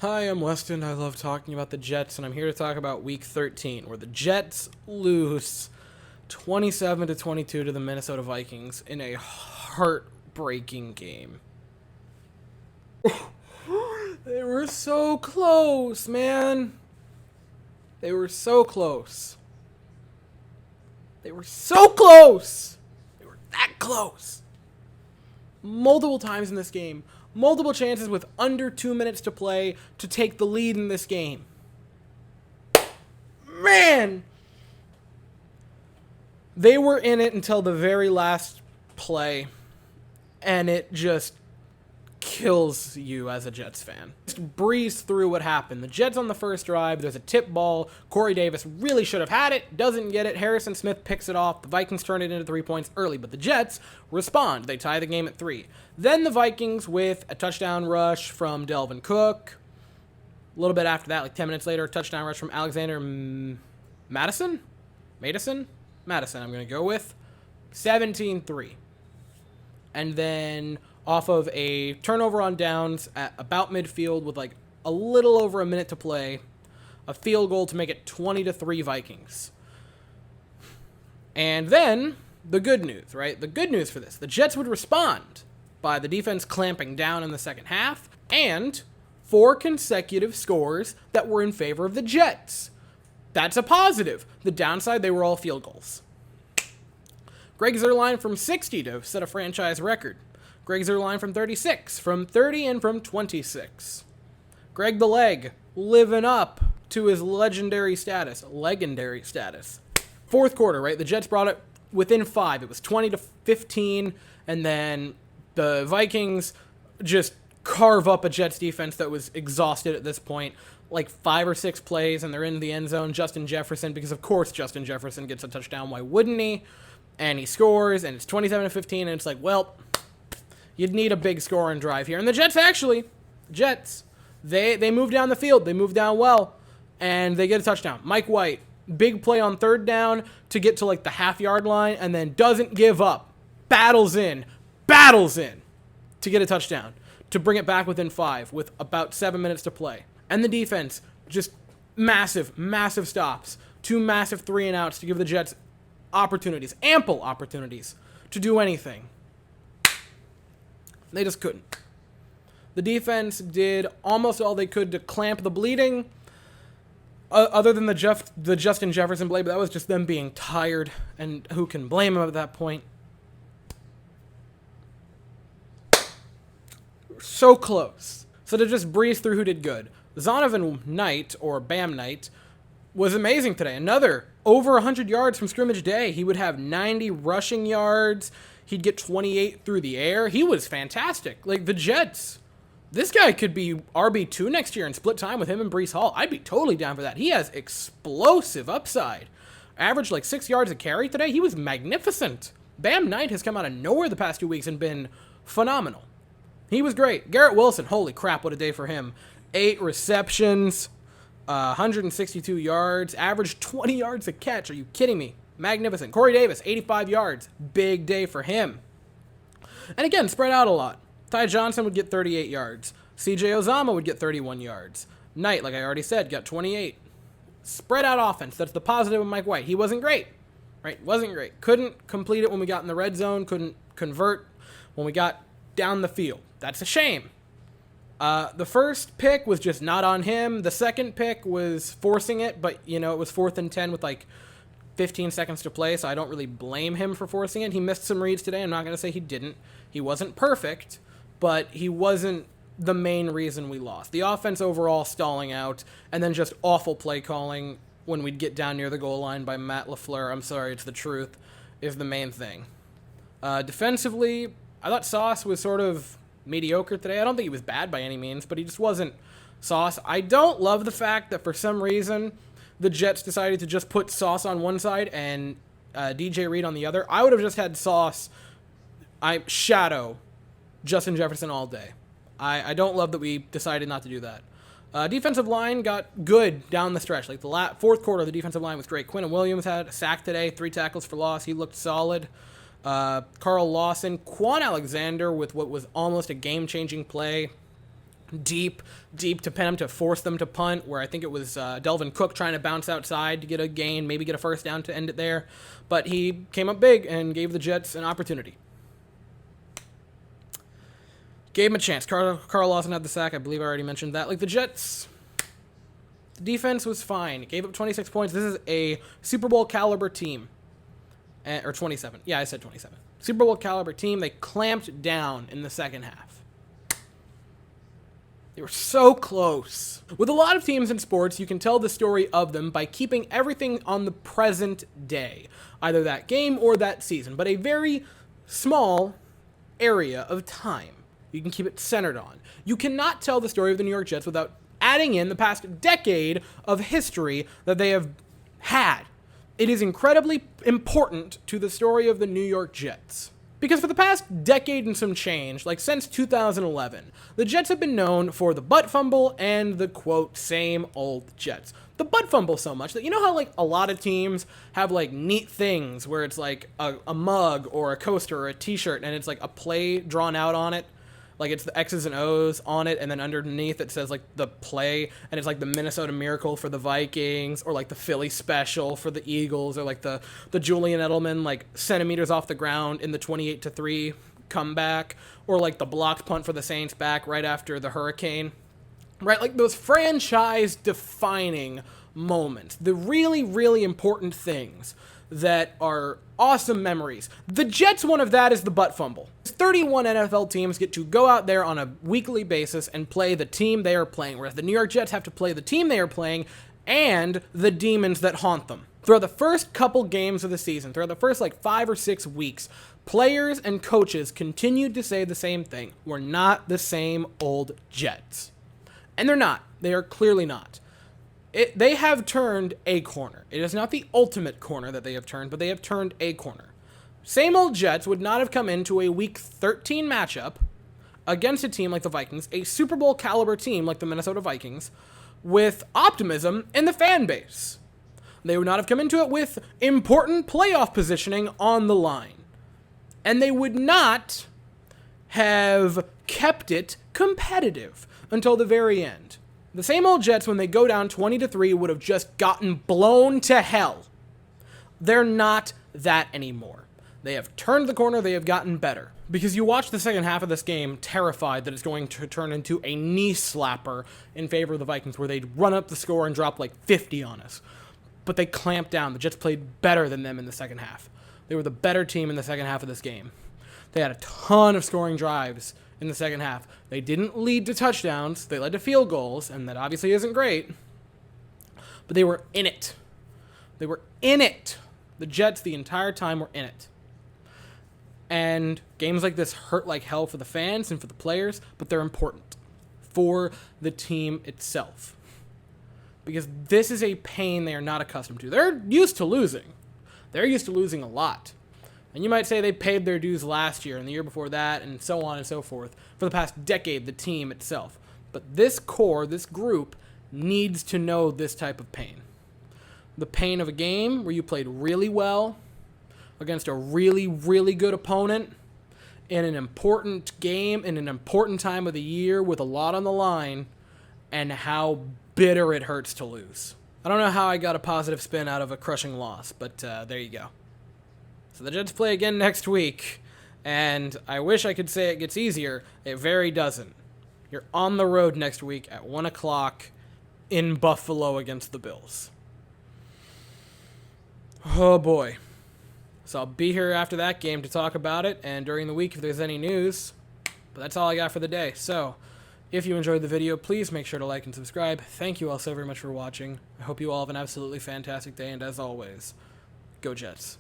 Hi, I'm Weston. I love talking about the Jets, and I'm here to talk about Week 13, where the Jets lose 27-22 to the Minnesota Vikings in a heartbreaking game. They were so close, man. They were so close. They were so close. They were that close. Multiple times in this game. Multiple chances with under 2 minutes to play to take the lead in this game. Man! They were in it until the very last play, and it just kills you as a Jets fan. Just breeze through what happened. The Jets on the first drive, there's a tip ball. Corey Davis really should have had it, doesn't get it. Harrison Smith picks it off. The Vikings turn it into 3 points early, but the Jets respond. They tie the game at 3. Then the Vikings with a touchdown rush from Delvin Cook. A little bit after that, like 10 minutes later, a touchdown rush from Alexander Madison, I'm going to go with 17-3. And then off of a turnover on downs at about midfield with like a little over a minute to play, a field goal to make it 20-3 Vikings. And then the good news, right? The good news for this, the Jets would respond by the defense clamping down in the second half and 4 consecutive scores that were in favor of the Jets. That's a positive. The downside, they were all field goals. Greg Zuerlein from 60 to set a franchise record. Greg Zuerlein from 36, from 30, and from 26. Greg the Leg living up to his legendary status. Fourth quarter, right? The Jets brought it within 5. It was 20-15, and then the Vikings just carve up a Jets defense that was exhausted at this point. Like 5 or 6 plays, and they're in the end zone. Justin Jefferson, because of course Justin Jefferson gets a touchdown. Why wouldn't he? And he scores, and it's 27-15, and it's like, well, you'd need a big scoring drive here. And the Jets they move down the field. They move down well, and they get a touchdown. Mike White, big play on third down to get to like the half-yard line, and then doesn't give up. Battles in to get a touchdown, to bring it back within 5 with about 7 minutes to play. And the defense, just massive stops. 2 massive 3-and-outs to give the Jets ample opportunities to do anything. They just couldn't. The defense did almost all they could to clamp the bleeding, other than the Justin Jefferson play, but that was just them being tired, and who can blame them at that point? So close. So to just breeze through who did good. Zonovan Knight, or Bam Knight, was amazing today. Another over 100 yards from scrimmage day. He would have 90 rushing yards. He'd get 28 through the air. He was fantastic. Like, the Jets, this guy could be RB2 next year and split time with him and Breece Hall. I'd be totally down for that. He has explosive upside. Averaged like 6 yards a carry today. He was magnificent. Bam Knight has come out of nowhere the past 2 weeks and been phenomenal. He was great. Garrett Wilson, holy crap, what a day for him. 8 receptions, 162 yards, averaged 20 yards a catch. Are you kidding me? Magnificent. Corey Davis, 85 yards. Big day for him. And again, spread out a lot. Ty Johnson would get 38 yards. CJ Uzomah would get 31 yards. Knight, like I already said, got 28. Spread out offense. That's the positive of Mike White. He wasn't great. Right? Wasn't great. Couldn't complete it when we got in the red zone. Couldn't convert when we got down the field. That's a shame. The first pick was just not on him. The second pick was forcing it, but, it was 4th and 10 with like 15 seconds to play, so I don't really blame him for forcing it. He missed some reads today. I'm not going to say he didn't. He wasn't perfect, but he wasn't the main reason we lost. The offense overall stalling out, and then just awful play calling when we'd get down near the goal line by Matt LaFleur. I'm sorry, it's the truth, is the main thing. Defensively, I thought Sauce was sort of mediocre today. I don't think he was bad by any means, but he just wasn't Sauce. I don't love the fact that for some reason the Jets decided to just put Sauce on one side and DJ Reed on the other. I would have just had Sauce shadow Justin Jefferson all day. I don't love that we decided not to do that. Defensive line got good down the stretch. Like the fourth quarter, the defensive line was great. Quinnen Williams had a sack today, 3 tackles for loss. He looked solid. Carl Lawson, Quan Alexander with what was almost a game-changing play deep to pin them, to force them to punt, where I think it was Delvin Cook trying to bounce outside to get a gain, maybe get a first down to end it there. But he came up big and gave the Jets an opportunity. Gave him a chance. Carl Lawson had the sack. I believe I already mentioned that. Like, the Jets, the defense was fine. It gave up 26 points. This is a Super Bowl caliber team. Or 27. Yeah, I said 27. Super Bowl caliber team. They clamped down in the second half. They were so close. With a lot of teams in sports, you can tell the story of them by keeping everything on the present day, either that game or that season, but a very small area of time you can keep it centered on. You cannot tell the story of the New York Jets without adding in the past decade of history that they have had. It is incredibly important to the story of the New York Jets. Because for the past decade and some change, like since 2011, the Jets have been known for the butt fumble and the, quote, same old Jets. The butt fumble so much that, you know how, like, a lot of teams have, like, neat things where it's, like, a mug or a coaster or a t-shirt and it's, like, a play drawn out on it? Like, it's the X's and O's on it, and then underneath it says, like, the play, and it's, like, the Minnesota Miracle for the Vikings, or, like, the Philly Special for the Eagles, or, like, the Julian Edelman, like, centimeters off the ground in the 28-3 comeback, or, like, the blocked punt for the Saints back right after the hurricane. Right? Like, those franchise-defining moments. The really, really important things that are awesome memories. The Jets' one of that is the butt fumble. 31 NFL teams get to go out there on a weekly basis and play the team they are playing, whereas the New York Jets have to play the team they are playing and the demons that haunt them. Throughout the first couple games of the season, throughout the first, like, 5 or 6 weeks, players and coaches continued to say the same thing. We're not the same old Jets. And they're not. They are clearly not. They have turned a corner. It is not the ultimate corner that they have turned, but they have turned a corner. Same old Jets would not have come into a Week 13 matchup against a team like the Vikings, a Super Bowl caliber team like the Minnesota Vikings, with optimism in the fan base. They would not have come into it with important playoff positioning on the line. And they would not have kept it competitive until the very end. The same old Jets, when they go down 20-3, would have just gotten blown to hell. They're not that anymore. They have turned the corner. They have gotten better. Because you watch the second half of this game terrified that it's going to turn into a knee slapper in favor of the Vikings, where they'd run up the score and drop like 50 on us. But they clamped down. The Jets played better than them in the second half. They were the better team in the second half of this game. They had a ton of scoring drives in the second half. They didn't lead to touchdowns. They led to field goals, and that obviously isn't great. But they were in it. They were in it. The Jets, the entire time, were in it. And games like this hurt like hell for the fans and for the players, but they're important for the team itself. Because this is a pain they are not accustomed to. They're used to losing. They're used to losing a lot. And you might say they paid their dues last year and the year before that and so on and so forth for the past decade, the team itself. But this core, this group, needs to know this type of pain. The pain of a game where you played really well against a really, really good opponent in an important game, in an important time of the year with a lot on the line, and how bitter it hurts to lose. I don't know how I got a positive spin out of a crushing loss, but there you go. So the Jets play again next week, and I wish I could say it gets easier. It very doesn't. You're on the road next week at 1 o'clock in Buffalo against the Bills. Oh boy. So I'll be here after that game to talk about it, and during the week if there's any news. But that's all I got for the day. So if you enjoyed the video, please make sure to like and subscribe. Thank you all so very much for watching. I hope you all have an absolutely fantastic day, and as always, go Jets.